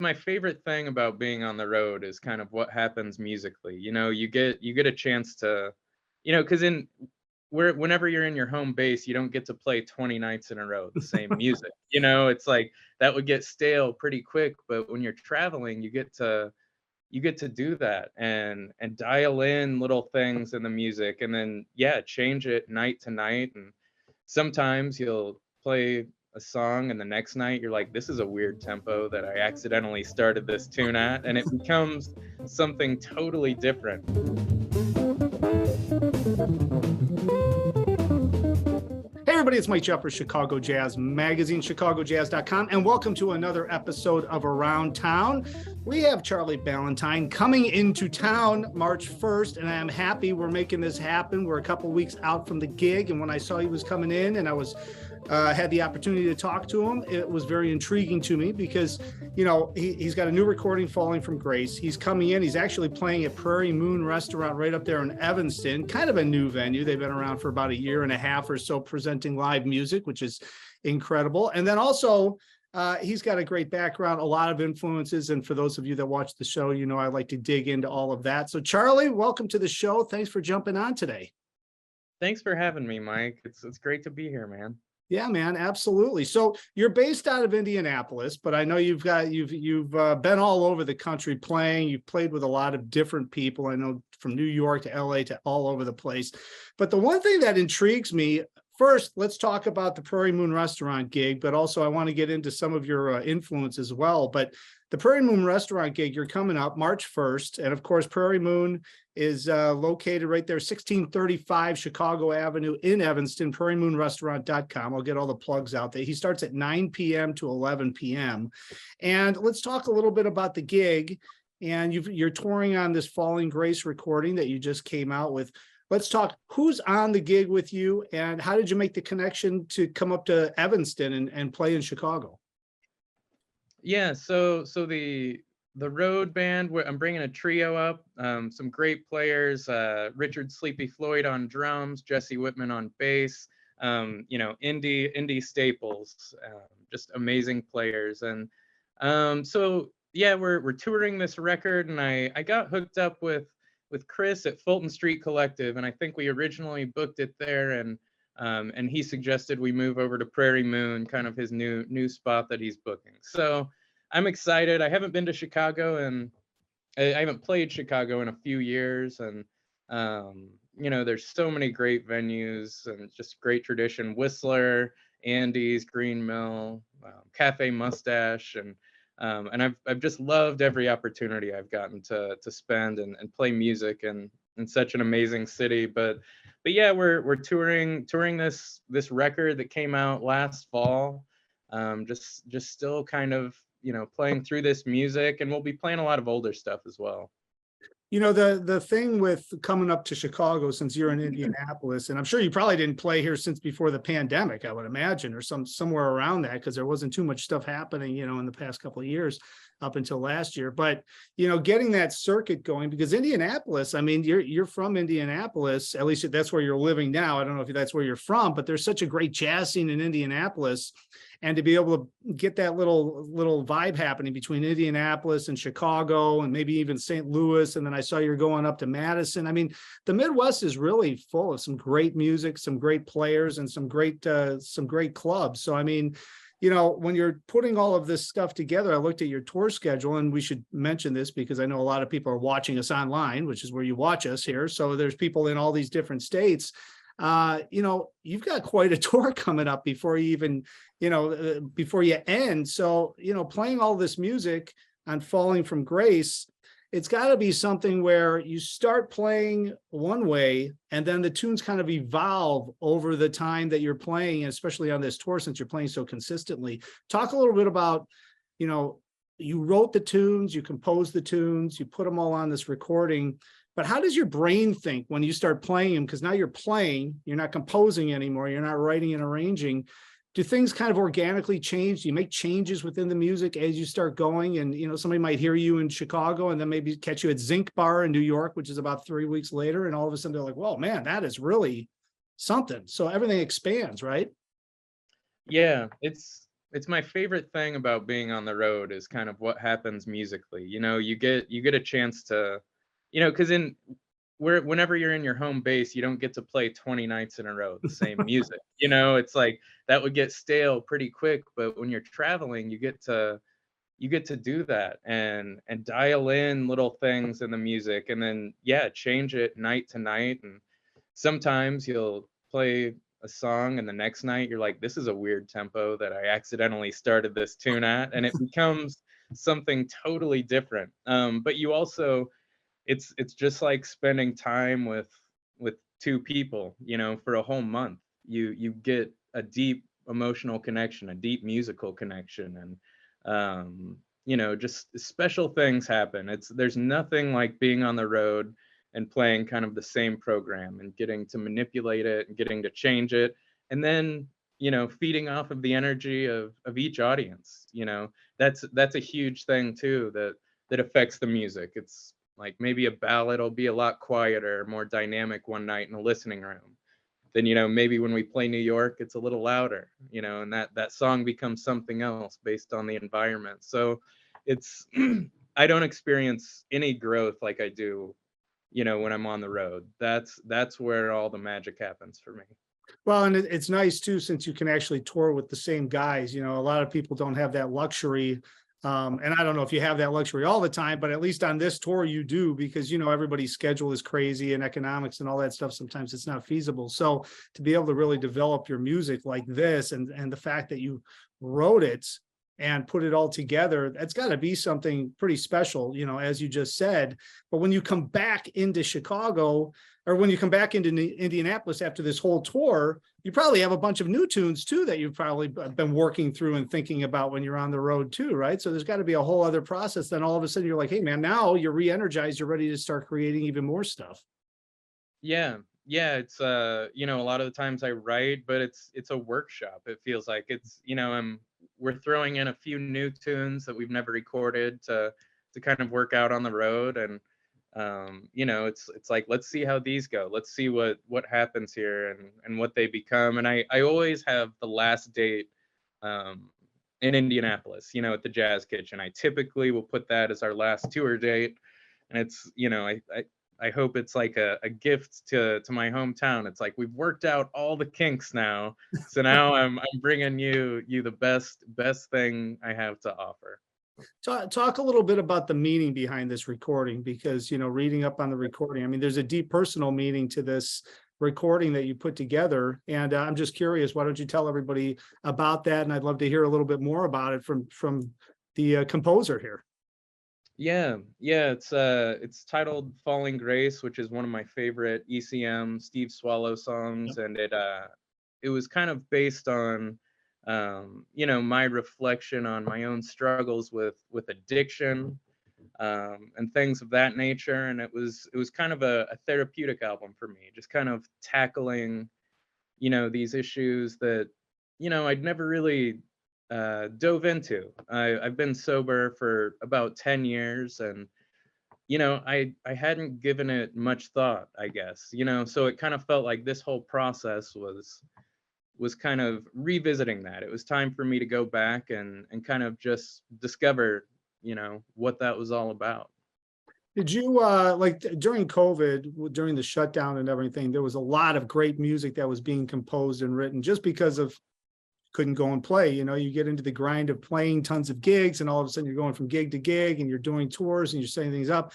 my favorite thing about being on the road is kind of what happens musically. You get a chance to, because whenever you're in your home base, you don't get to play 20 nights in a row the same music. It's like that would get stale pretty quick. But when you're traveling, you get to do that and dial in little things in the music, and then change it night to night. And sometimes you'll play a song and the next night you're like, this is a weird tempo that I accidentally started this tune at, and it becomes something totally different. Hey everybody, it's Mike Jeffers, Chicago Jazz Magazine, ChicagoJazz.com, and welcome to another episode of Around Town. We have Charlie Ballantine coming into town March 1st, and I'm happy we're making this happen. We're a couple weeks out from the gig, and when I saw he was coming in and I had the opportunity to talk to him, it was very intriguing to me because, he's got a new recording, Falling from Grace. He's coming in. He's actually playing at Prairie Moon Restaurant right up there in Evanston, kind of a new venue. They've been around for about a year and a half or so presenting live music, which is incredible. And then also, he's got a great background, a lot of influences. And for those of you that watch the show, I like to dig into all of that. So Charlie, welcome to the show. Thanks for jumping on today. Thanks for having me, Mike. It's great to be here, man. Yeah, man, absolutely. So you're based out of Indianapolis, but I know you've been all over the country playing. You've played with a lot of different people. I know from New York to LA to all over the place. But the one thing that intrigues me, first, let's talk about the Prairie Moon Restaurant gig, but also I want to get into some of your influence as well. But the Prairie Moon Restaurant gig, you're coming up March 1st. And of course, Prairie Moon is located right there, 1635 Chicago Avenue in Evanston, prairiemoonrestaurant.com. I'll get all the plugs out there. He starts at 9 p.m. to 11 p.m. And let's talk a little bit about the gig. And you're touring on this Falling Grace recording that you just came out with. Let's talk, who's on the gig with you and how did you make the connection to come up to Evanston and play in Chicago? Yeah, so the road band, I'm bringing a trio up, some great players, Richard Sleepy Floyd on drums, Jesse Whitman on bass, indie staples, just amazing players. And we're touring this record, and I got hooked up with Chris at Fulton Street Collective, and I think we originally booked it there, and he suggested we move over to Prairie Moon, kind of his new spot that he's booking. So I'm excited. I haven't been to Chicago, and I haven't played Chicago in a few years. And, there's so many great venues and just great tradition. Whistler, Andy's, Green Mill, Cafe Mustache. And I've just loved every opportunity I've gotten to spend and play music in such an amazing city. But yeah, we're touring this record that came out last fall. Just still kind of playing through this music, and we'll be playing a lot of older stuff as well. The thing with coming up to Chicago, since you're in Indianapolis, and I'm sure you probably didn't play here since before the pandemic, I would imagine, or somewhere around that, because there wasn't too much stuff happening, in the past couple of years up until last year. But, getting that circuit going, because Indianapolis, I mean, you're from Indianapolis, at least that's where you're living now. I don't know if that's where you're from, but there's such a great jazz scene in Indianapolis. And to be able to get that little vibe happening between Indianapolis and Chicago and maybe even St. Louis. And then I saw you're going up to Madison. I mean, the Midwest is really full of some great music, some great players, and some great clubs. So, I mean, when you're putting all of this stuff together, I looked at your tour schedule, and we should mention this because I know a lot of people are watching us online, which is where you watch us here. So there's people in all these different states. You've got quite a tour coming up before you even, before you end. So, playing all this music on Falling from Grace, it's got to be something where you start playing one way and then the tunes kind of evolve over the time that you're playing, especially on this tour, since you're playing so consistently. Talk a little bit about, you wrote the tunes, you composed the tunes, you put them all on this recording. But how does your brain think when you start playing them? Because now you're playing, you're not composing anymore, you're not writing and arranging. Do things kind of organically change? Do you make changes within the music as you start going? And, somebody might hear you in Chicago and then maybe catch you at Zinc Bar in New York, which is about 3 weeks later. And all of a sudden they're like, whoa, man, that is really something. So everything expands, right? Yeah, it's it's my favorite thing about being on the road is kind of what happens musically. You get a chance to, because whenever you're in your home base, you don't get to play 20 nights in a row the same music. It's like that would get stale pretty quick. But when you're traveling, you get to do that and dial in little things in the music, and then yeah, change it night to night. And sometimes you'll play a song and the next night you're like, this is a weird tempo that I accidentally started this tune at, and it becomes something totally different. But you also, it's just like spending time with two people, for a whole month. You get a deep emotional connection, a deep musical connection, and just special things happen. There's nothing like being on the road and playing kind of the same program and getting to manipulate it and getting to change it, and then feeding off of the energy of each audience. That's a huge thing too, that affects the music. It's like maybe a ballad will be a lot quieter, more dynamic one night in a listening room. Then, maybe when we play New York, it's a little louder, and that song becomes something else based on the environment. So it's, I don't experience any growth like I do, when I'm on the road. That's where all the magic happens for me. Well, and it's nice too, since you can actually tour with the same guys. A lot of people don't have that luxury. And I don't know if you have that luxury all the time, but at least on this tour you do, because everybody's schedule is crazy, and economics and all that stuff, sometimes it's not feasible. So to be able to really develop your music like this, and the fact that you wrote it and put it all together, that's got to be something pretty special, as you just said. But when you come back into Chicago, or when you come back into Indianapolis after this whole tour, you probably have a bunch of new tunes too that you've probably been working through and thinking about when you're on the road too, right? So there's got to be a whole other process. Then all of a sudden you're like, hey man, now you're re-energized, you're ready to start creating even more stuff. Yeah, it's a lot of the times I write, but it's a workshop. It feels like it's, we're throwing in a few new tunes that we've never recorded to kind of work out on the road. And it's like, let's see how these go. Let's see what happens here, and what they become. And I always have the last date um in Indianapolis, at the Jazz Kitchen. I typically will put that as our last tour date. And it's, I hope it's like a gift to my hometown. It's like, we've worked out all the kinks now, so now I'm bringing you the best thing I have to offer. Talk a little bit about the meaning behind this recording, because, reading up on the recording, I mean, there's a deep personal meaning to this recording that you put together. And I'm just curious, why don't you tell everybody about that? And I'd love to hear a little bit more about it from the composer here. Yeah, it's titled Falling Grace, which is one of my favorite ECM Steve Swallow songs. And it was kind of based on my reflection on my own struggles with addiction, and things of that nature. And it was kind of a therapeutic album for me, just kind of tackling these issues that I'd never really dove into. I've been sober for about 10 years, and I hadn't given it much thought, I guess. So it kind of felt like this whole process was kind of revisiting that. It was time for me to go back and kind of just discover what that was all about. Did you like during COVID, during the shutdown and everything, there was a lot of great music that was being composed and written just because of couldn't go and play. You get into the grind of playing tons of gigs, and all of a sudden you're going from gig to gig and you're doing tours and you're setting things up.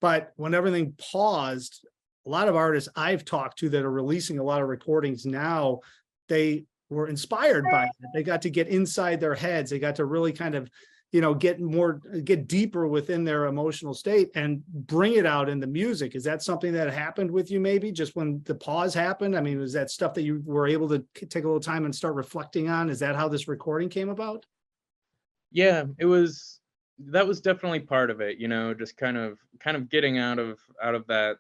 But when everything paused, a lot of artists I've talked to that are releasing a lot of recordings now, they were inspired by it. They got to get inside their heads. They got to really kind of, get deeper within their emotional state and bring it out in the music. Is that something that happened with you, maybe just when the pause happened? I mean, was that stuff that you were able to take a little time and start reflecting on? Is that how this recording came about? Yeah, that was definitely part of it, just kind of getting out of that,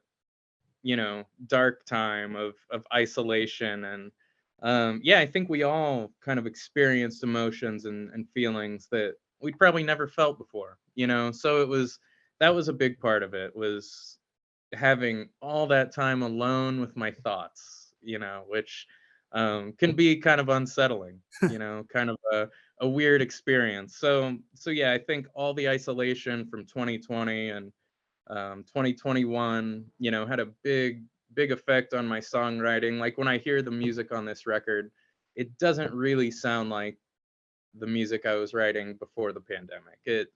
dark time of isolation. And yeah, I think we all kind of experienced emotions and feelings that we'd probably never felt before. So that was a big part of it, was having all that time alone with my thoughts, which can be kind of unsettling, kind of a a weird experience. So yeah, I think all the isolation from 2020 and 2021, you know, had a big effect on my songwriting. Like when I hear the music on this record, it doesn't really sound like the music I was writing before the pandemic. It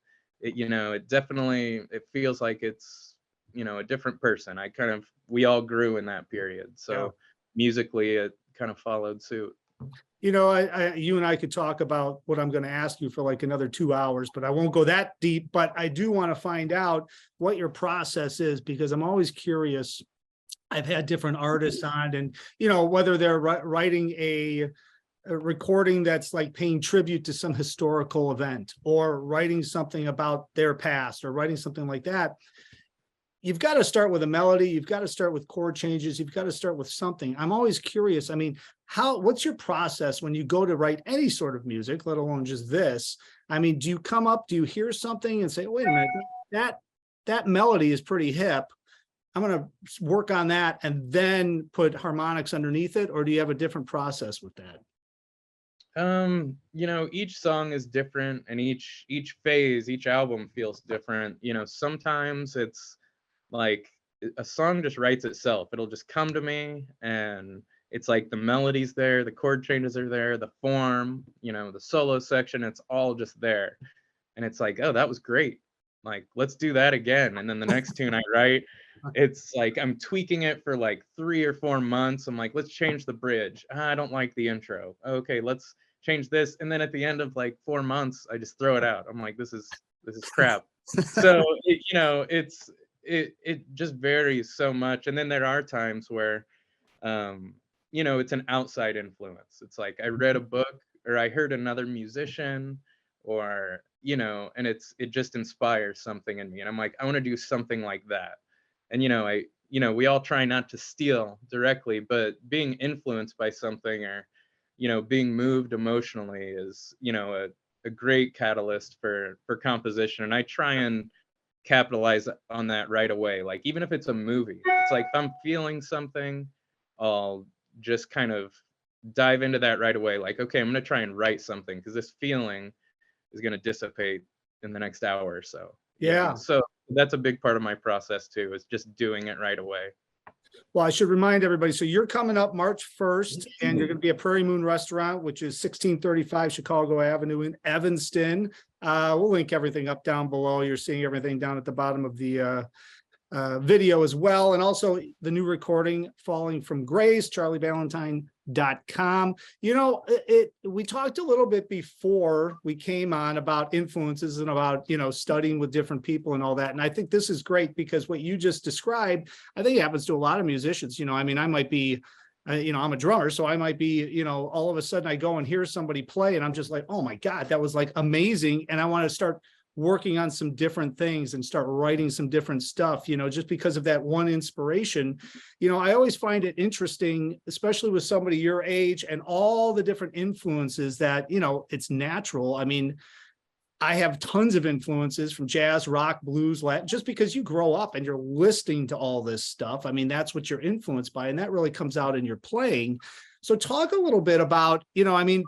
you know, it definitely, it feels like it's, you know, a different person. We all grew in that period. Yeah. So musically it kind of followed suit. You know, you and I could talk about what I'm going to ask you for like another 2 hours, but I won't go that deep. But I do want to find out what your process is, because I'm always curious. I've had different artists on, and you know, whether they're writing a recording that's like paying tribute to some historical event, or writing something about their past, or writing something like that. You've got to start with a melody. You've got to start with chord changes. You've got to start with something. I'm always curious. I mean, what's your process when you go to write any sort of music, let alone just this? I mean, do you hear something and say, wait a minute, that melody is pretty hip. I'm going to work on that and then put harmonics underneath it? Or do you have a different process with that? You know, each song is different, and each phase, each album feels different. You know, sometimes it's like a song just writes itself. It'll just come to me, and it's like the melody's there, the chord changes are there, the form, you know, the solo section, it's all just there. And it's like, oh, that was great. Like, let's do that again. And then the next tune I write, it's like I'm tweaking it for like 3 or 4 months. I'm like, let's change the bridge. I don't like the intro. Okay, let's change this. And then at the end of like 4 months, I just throw it out. I'm like, this is crap. So you know, it just varies so much. And then there are times where you know, it's an outside influence. It's like I read a book, or I heard another musician, or you know, and it just inspires something in me, and I'm like, I want to do something like that. And you know, we all try not to steal directly, but being influenced by something, or you know, being moved emotionally is, you know, a great catalyst for composition. And I try and capitalize on that right away. Like even if it's a movie, it's like if I'm feeling something, I'll just kind of dive into that right away. Like, okay, I'm gonna try and write something because this feeling is gonna dissipate in the next hour or so. Yeah. So that's a big part of my process too, is just doing it right away. Well, I should remind everybody, so you're coming up March 1st, and you're going to be at Prairie Moon Restaurant, which is 1635 Chicago Avenue in Evanston. We'll link everything up down below. You're seeing everything down at the bottom of the video as well. And also the new recording, Falling from Grace, charlieballantine.com. You know, we talked a little bit before we came on about influences and about, you know, studying with different people and all that. And I think this is great, because what you just described, I think it happens to a lot of musicians. You know, I mean, I might be, you know, I'm a drummer, so I might be, you know, all of a sudden I go and hear somebody play and I'm just like, oh my God, that was like amazing. And I want to start working on some different things and start writing some different stuff, you know, just because of that one inspiration. You know, I always find it interesting, especially with somebody your age and all the different influences that, you know, it's natural. I mean, I have tons of influences from jazz, rock, blues, Latin, just because you grow up and you're listening to all this stuff. I mean, that's what you're influenced by, and that really comes out in your playing. So talk a little bit about, you know, I mean,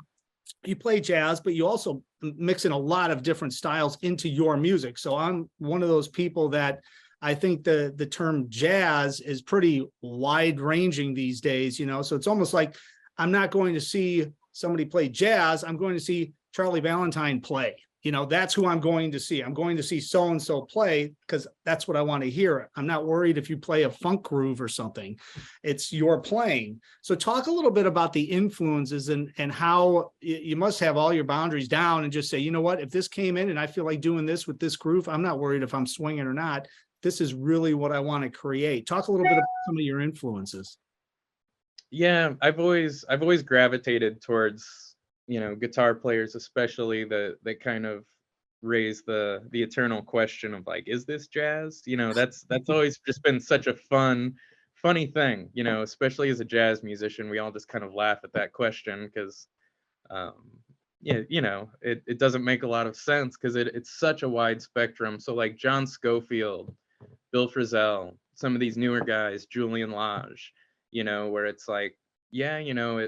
you play jazz, but you also mix in a lot of different styles into your music. So I'm one of those people that I think the term jazz is pretty wide ranging these days, you know, so it's almost like I'm not going to see somebody play jazz. I'm going to see Charlie Ballantine play. You know, that's who I'm going to see. I'm going to see so-and-so play because that's what I want to hear. I'm not worried if you play a funk groove or something. It's your playing. So talk a little bit about the influences and how you must have all your boundaries down and just say, you know what, if this came in and I feel like doing this with this groove, I'm not worried if I'm swinging or not. This is really what I want to create. Talk a little bit about some of your influences. Yeah, I've always gravitated towards, you know, guitar players, especially that kind of raise the eternal question of like, is this jazz? You know, that's always just been such a funny thing, you know, especially as a jazz musician. We all just kind of laugh at that question because yeah, you know, it doesn't make a lot of sense because it's such a wide spectrum. So like John Scofield, Bill Frisell, some of these newer guys, Julian Lage, you know, where it's like yeah,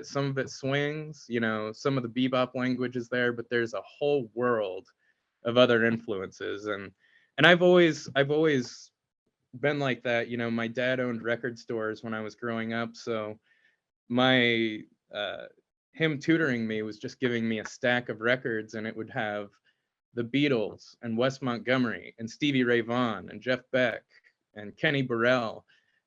some of it swings, some of the bebop language is there, but there's a whole world of other influences. And I've always been like that. My dad owned record stores when I was growing up, so my uh him tutoring me was just giving me a stack of records, and it would have the Beatles and Wes Montgomery and Stevie Ray Vaughan and Jeff Beck and Kenny Burrell.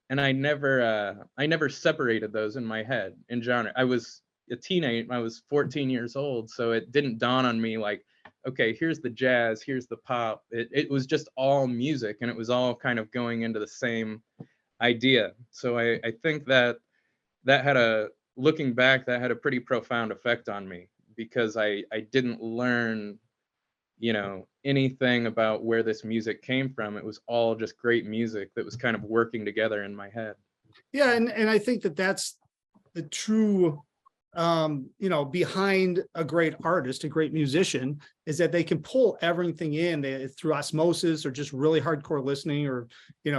And I never separated those in my head in genre. I was a teenager, I was 14 years old, so it didn't dawn on me like, okay, here's the jazz, here's the pop. It was just all music, and it was all kind of going into the same idea. So I think that had a looking back, that had a pretty profound effect on me, because I didn't learn anything about where this music came from. It was all just great music that was kind of working together in my head. Yeah, and I think that that's the true behind a great artist, a great musician, is that they can pull everything in through osmosis or just really hardcore listening, or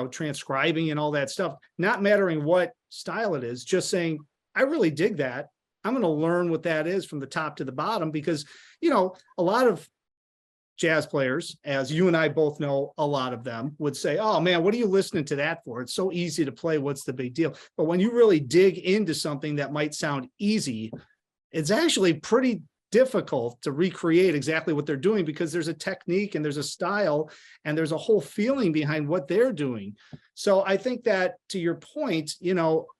transcribing and all that stuff, not mattering what style it is, just saying, I really dig that. I'm going to learn what that is from the top to the bottom, because a lot of jazz players, as you and I both know, a lot of them would say, oh man, what are you listening to that for? It's so easy to play. What's the big deal? But when you really dig into something that might sound easy, it's actually pretty difficult to recreate exactly what they're doing, because there's a technique and there's a style and there's a whole feeling behind what they're doing. So I think that, to your point,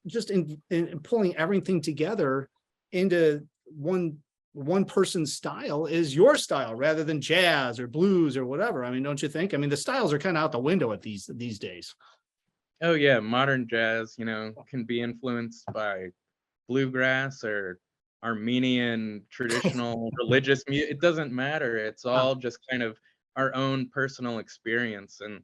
just in pulling everything together into one person's style is your style, rather than jazz or blues or whatever. I mean, don't you think? I mean, the styles are kind of out the window at these days. Oh yeah, modern jazz, can be influenced by bluegrass or Armenian traditional religious music. It doesn't matter. It's all just kind of our own personal experience. And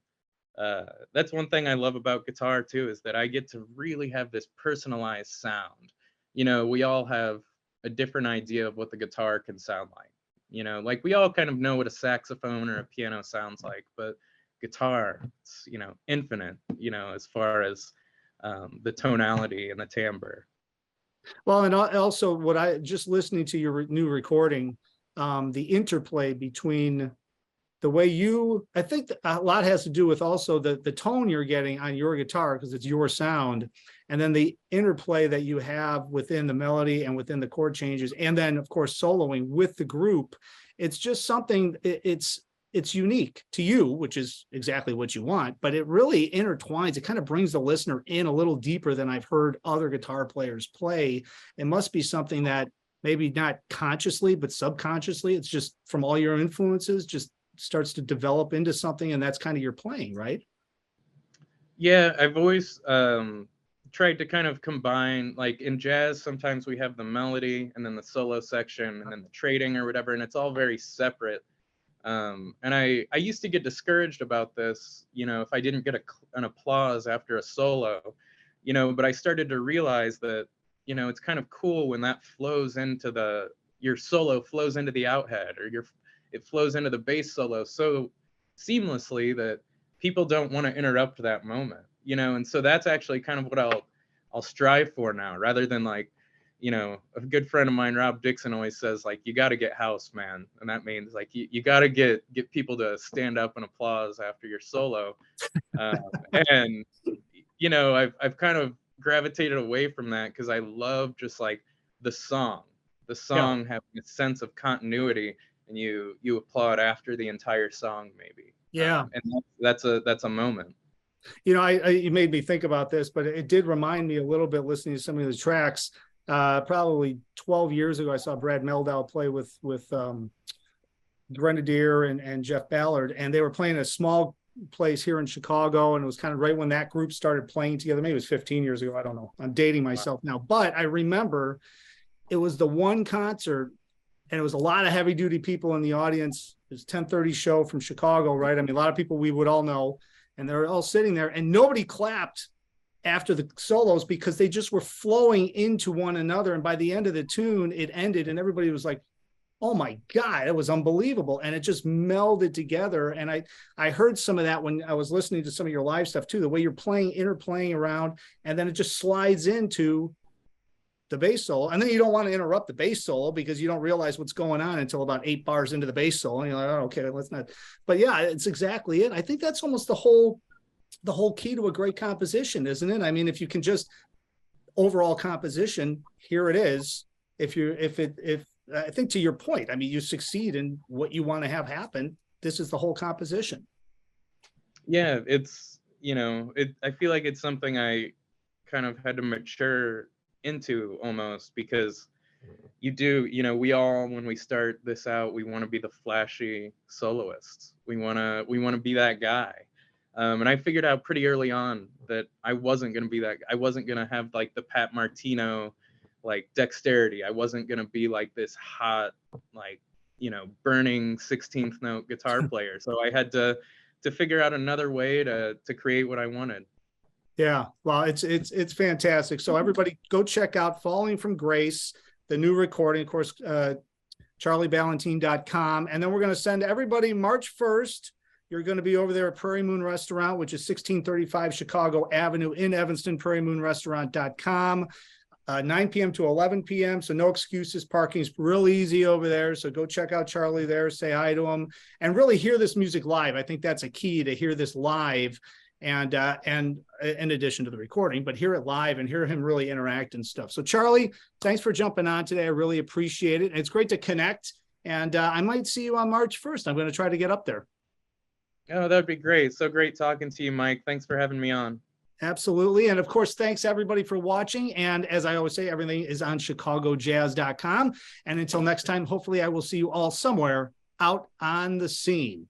that's one thing I love about guitar too, is that I get to really have this personalized sound. We all have a different idea of what the guitar can sound like. Like we all kind of know what a saxophone or a piano sounds like, but guitar, it's, infinite, as far as the tonality and the timbre. Well, and also what I just listening to your new recording, the interplay between the way I think a lot has to do with also the tone you're getting on your guitar, because it's your sound, and then the interplay that you have within the melody and within the chord changes, and then of course soloing with the group. It's just something, it's unique to you, which is exactly what you want, but it really intertwines. It kind of brings the listener in a little deeper than I've heard other guitar players play. It must be something that maybe not consciously, but subconsciously, it's just from all your influences, just starts to develop into something, and that's kind of your playing, right? Yeah, I've always tried to kind of combine, like in jazz, sometimes we have the melody and then the solo section and then the trading or whatever, and it's all very separate. And I used to get discouraged about this, if I didn't get an applause after a solo, but I started to realize that, it's kind of cool when that flows into your solo flows into the outhead, or it flows into the bass solo so seamlessly that people don't want to interrupt that moment, and so that's actually kind of what I'll strive for now, rather than like, a good friend of mine, Rob Dixon, always says, like, you got to get house, man. And that means like you got to get people to stand up and applause after your solo. And I've kind of gravitated away from that, because I love just like the song having a sense of continuity, and you applaud after the entire song maybe. Yeah. And that's a moment. You made me think about this, but it did remind me a little bit listening to some of the tracks. Probably 12 years ago, I saw Brad Mehldau play with Grenadier and Jeff Ballard, and they were playing a small place here in Chicago, and it was kind of right when that group started playing together. Maybe it was 15 years ago. I don't know. I'm dating myself now, but I remember it was the one concert, and it was a lot of heavy duty people in the audience. It was 10:30 show from Chicago, right? I mean, a lot of people we would all know, and they're all sitting there, and nobody clapped after the solos, because they just were flowing into one another. And by the end of the tune, it ended, and everybody was like, oh my God, it was unbelievable. And it just melded together. And I heard some of that when I was listening to some of your live stuff too, the way you're playing, interplaying around, and then it just slides into the bass solo, and then you don't want to interrupt the bass solo because you don't realize what's going on until about 8 bars into the bass solo. And you're like, oh, okay, let's not. But yeah, it's exactly it. I think that's almost the whole key to a great composition, isn't it? I mean, if you can just overall composition, here it is. If I think to your point, I mean, you succeed in what you want to have happen. This is the whole composition. Yeah, it's, I feel like it's something I kind of had to mature into almost, because we all, when we start this out, we want to be the flashy soloists. We want to be that guy. And I figured out pretty early on that I wasn't going to be that. I wasn't going to have like the Pat Martino, like dexterity. I wasn't going to be like this hot, like, burning 16th note guitar player. So I had to figure out another way to create what I wanted. Yeah, well, it's fantastic. So everybody go check out Falling from Grace, the new recording, of course, charlieballantine.com. And then we're going to send everybody March 1st. You're going to be over there at Prairie Moon Restaurant, which is 1635 Chicago Avenue in Evanston, prairiemoonrestaurant.com, 9 p.m. to 11 p.m. So no excuses. Parking's real easy over there. So go check out Charlie there, say hi to him, and really hear this music live. I think that's a key, to hear this live. And in addition to the recording, but hear it live and hear him really interact and stuff. So Charlie, thanks for jumping on today. I really appreciate it. And it's great to connect. And I might see you on March 1st. I'm going to try to get up there. Oh, that'd be great. So great talking to you, Mike. Thanks for having me on. Absolutely. And of course, thanks everybody for watching. And as I always say, everything is on chicagojazz.com. And until next time, hopefully I will see you all somewhere out on the scene.